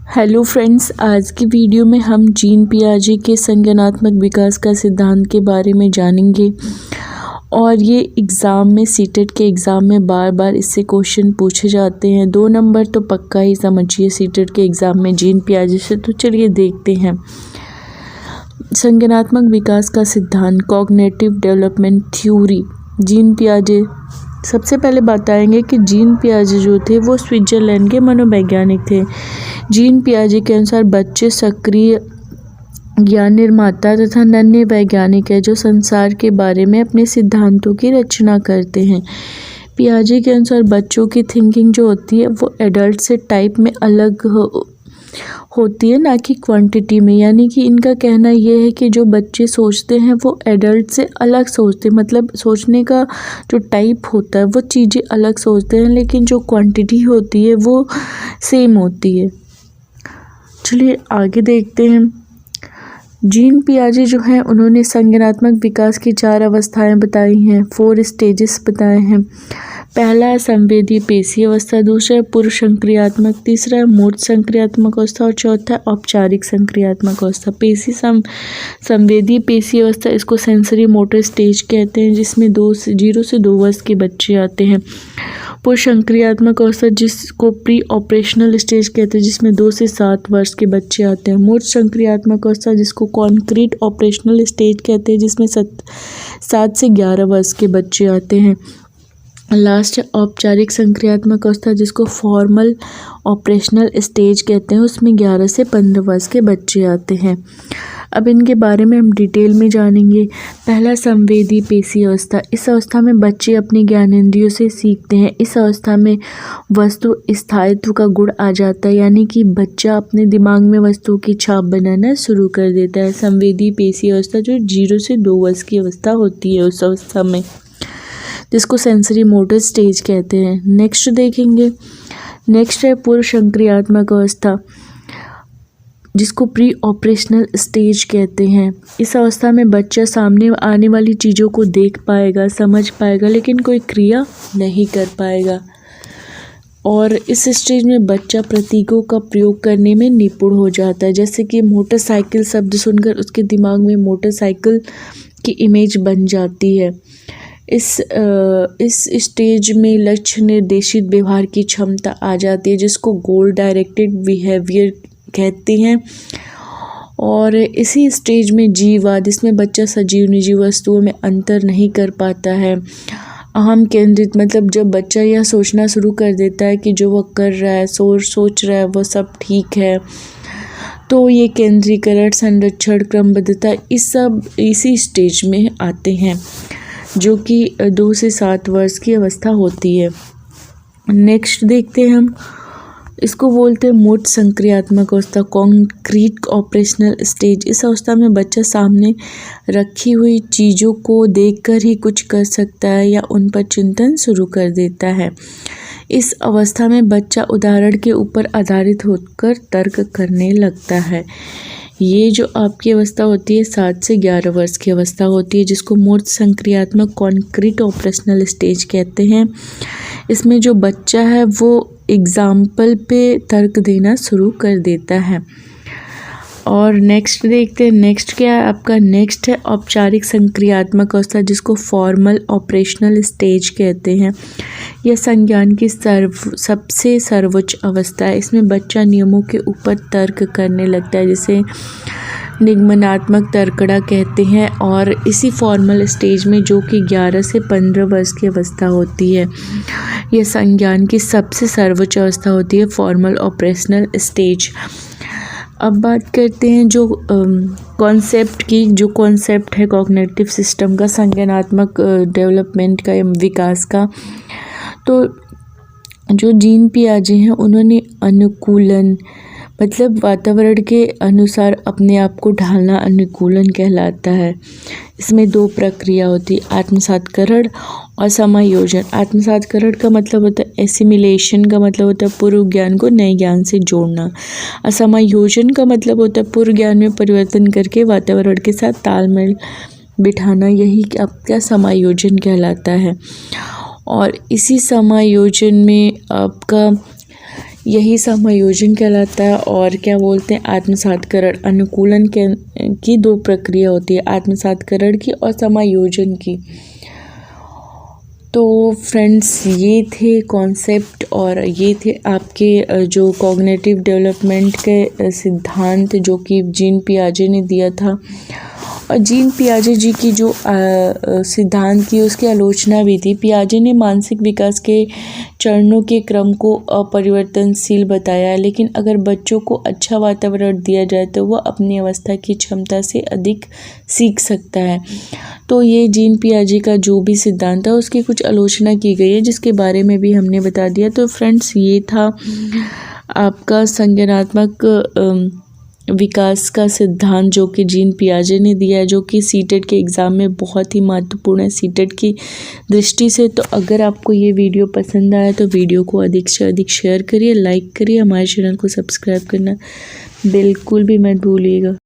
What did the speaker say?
Hello friends, आज की video में हम जीन पियाजे के संज्ञानात्मक विकास का सिद्धांत के बारे में जानेंगे। और ये एग्ज़ाम में सीटेट के एग्ज़ाम में बार बार इससे क्वेश्चन पूछे जाते हैं। 2 नंबर तो पक्का ही समझिए सीटेट के एग्ज़ाम में जीन पियाजे से। तो चलिए देखते हैं। संज्ञानात्मक विकास का सिद्धांत, कॉग्निटिव डेवलपमेंट थ्योरी। जीन पियाजे सबसे पहले बताएंगे कि जीन पियाजे जो थे वो स्विट्ज़रलैंड के मनोवैज्ञानिक थे। जीन पियाजे के अनुसार बच्चे सक्रिय ज्ञान निर्माता तथा नन्हे वैज्ञानिक है जो संसार के बारे में अपने सिद्धांतों की रचना करते हैं। पियाजे के अनुसार बच्चों की थिंकिंग जो होती है वो एडल्ट से टाइप में अलग होती है, ना कि क्वांटिटी में। यानी कि इनका कहना यह है कि जो बच्चे सोचते हैं वो एडल्ट से अलग सोचते हैं, मतलब सोचने का जो टाइप होता है वो चीज़ें अलग सोचते हैं, लेकिन जो क्वांटिटी होती है वो सेम होती है। चलिए आगे देखते हैं। जीन पियाजे जो हैं उन्होंने संज्ञानात्मक विकास की 4 अवस्थाएं बताई हैं, 4 स्टेजेस बताए हैं। पहला संवेदी पेशी अवस्था, दूसरा पूर्व संक्रियात्मक, तीसरा मूर्त संक्रियात्मक अवस्था और चौथा औपचारिक संक्रियात्मक अवस्था। संवेदी पेशी अवस्था, इसको सेंसरी मोटर स्टेज कहते हैं, जिसमें 0 से 2 वर्ष के बच्चे आते हैं। पूर्व संक्रियात्मक अवस्था, जिसको प्री ऑपरेशनल स्टेज कहते हैं, जिसमें 2 से 7 वर्ष के बच्चे आते हैं। मूर्त संक्रियात्मक अवस्था, जिसको कॉन्क्रीट ऑपरेशनल स्टेज कहते हैं, जिसमें 7 से 11 वर्ष के बच्चे आते हैं। लास्ट औपचारिक संक्रियात्मक अवस्था, जिसको फॉर्मल ऑपरेशनल स्टेज कहते हैं, उसमें 11 से 15 वर्ष के बच्चे आते हैं। अब इनके बारे में हम डिटेल में जानेंगे। पहला संवेदी पेशी अवस्था, इस अवस्था में बच्चे अपनी ज्ञानेंद्रियों से सीखते हैं। इस अवस्था में वस्तु स्थायित्व का गुण आ जाता है, यानी कि बच्चा अपने दिमाग में वस्तुओं की छाप बनाना शुरू कर देता है। संवेदी पेशी अवस्था जो 0 से 2 वर्ष की अवस्था होती है, उस अवस्था में, जिसको सेंसरी मोटर स्टेज कहते हैं। नेक्स्ट देखेंगे। नेक्स्ट है पूर्व संक्रियात्मक अवस्था, जिसको प्री ऑपरेशनल स्टेज कहते हैं। इस अवस्था में बच्चा सामने आने वाली चीज़ों को देख पाएगा, समझ पाएगा, लेकिन कोई क्रिया नहीं कर पाएगा। और इस स्टेज में बच्चा प्रतीकों का प्रयोग करने में निपुण हो जाता है। जैसे कि मोटरसाइकिल शब्द सुनकर उसके दिमाग में मोटरसाइकिल की इमेज बन जाती है। इस स्टेज में लक्ष्य निर्देशित व्यवहार की क्षमता आ जाती है, जिसको गोल डायरेक्टेड बिहेवियर कहते हैं। और इसी स्टेज में जीववाद, इसमें बच्चा सजीव निजीव वस्तुओं में अंतर नहीं कर पाता है। अहम केंद्रित, मतलब जब बच्चा यह सोचना शुरू कर देता है कि जो वह कर रहा है, सोच रहा है, वो सब ठीक है, तो ये केंद्रीकरण, संरक्षण, क्रमबद्धता, इसी स्टेज में आते हैं, जो कि 2 से 7 वर्ष की अवस्था होती है। नेक्स्ट देखते हैं हम। इसको बोलते हैं मूर्त संक्रियात्मक अवस्था, कॉन्क्रीट ऑपरेशनल स्टेज। इस अवस्था में बच्चा सामने रखी हुई चीज़ों को देखकर ही कुछ कर सकता है या उन पर चिंतन शुरू कर देता है। इस अवस्था में बच्चा उदाहरण के ऊपर आधारित होकर तर्क करने लगता है। ये जो आपकी अवस्था होती है 7 से 11 वर्ष की अवस्था होती है, जिसको मूर्त संक्रियात्मक कॉन्क्रीट ऑपरेशनल स्टेज कहते हैं। इसमें जो बच्चा है वो एग्जाम्पल पे तर्क देना शुरू कर देता है। और नेक्स्ट देखते हैं। नेक्स्ट क्या है आपका? नेक्स्ट है औपचारिक संक्रियात्मक अवस्था, जिसको फॉर्मल ऑपरेशनल स्टेज कहते हैं। यह संज्ञान की सबसे सर्वोच्च अवस्था है। इसमें बच्चा नियमों के ऊपर तर्क करने लगता है, जिसे निगमनात्मक तर्कड़ा कहते हैं। और इसी फॉर्मल स्टेज में, जो कि 11 से 15 वर्ष की अवस्था होती है, यह संज्ञान की सबसे सर्वोच्च अवस्था होती है, फॉर्मल ऑपरेशनल स्टेज। अब बात करते हैं जो कॉन्सेप्ट की, जो कॉन्सेप्ट है कॉग्निटिव सिस्टम का, संज्ञानात्मक डेवलपमेंट का या विकास का। तो जो जीन पियाजे हैं उन्होंने अनुकूलन, मतलब वातावरण के अनुसार अपने आप को ढालना, अनुकूलन कहलाता है। इसमें 2 प्रक्रिया होती है, आत्मसात्करण और समायोजन। आत्मसात्करण का मतलब होता है एसिमिलेशन, का मतलब होता है पूर्व ज्ञान को नए ज्ञान से जोड़ना। और समायोजन का मतलब होता है पूर्व ज्ञान में परिवर्तन करके वातावरण के साथ तालमेल बिठाना, यही आपका समायोजन कहलाता है। और इसी समायोजन में आपका यही समायोजन कहलाता है। और क्या बोलते हैं, आत्मसातकरण। अनुकूलन की दो प्रक्रिया होती है, आत्मसातकरण की और समायोजन की। तो फ्रेंड्स, ये थे कॉन्सेप्ट और ये थे आपके जो कॉग्निटिव डेवलपमेंट के सिद्धांत जो कि जीन पियाजे ने दिया था। और जीन पियाजे जी की जो सिद्धांत की उसकी आलोचना भी थी। पियाजे ने मानसिक विकास के चरणों के क्रम को अपरिवर्तनशील बताया, लेकिन अगर बच्चों को अच्छा वातावरण दिया जाए तो वह अपनी अवस्था की क्षमता से अधिक सीख सकता है। तो ये जीन पियाजे का जो भी सिद्धांत है उसकी कुछ आलोचना की गई है, जिसके बारे में भी हमने बता दिया। तो फ्रेंड्स, ये था आपका संज्ञानात्मक विकास का सिद्धांत जो कि जीन पियाजे ने दिया है, जो कि सीटेट के एग्ज़ाम में बहुत ही महत्वपूर्ण है सीटेट की दृष्टि से। तो अगर आपको ये वीडियो पसंद आया तो वीडियो को अधिक से अधिक शेयर करिए, लाइक करिए, हमारे चैनल को सब्सक्राइब करना बिल्कुल भी मत भूलिएगा।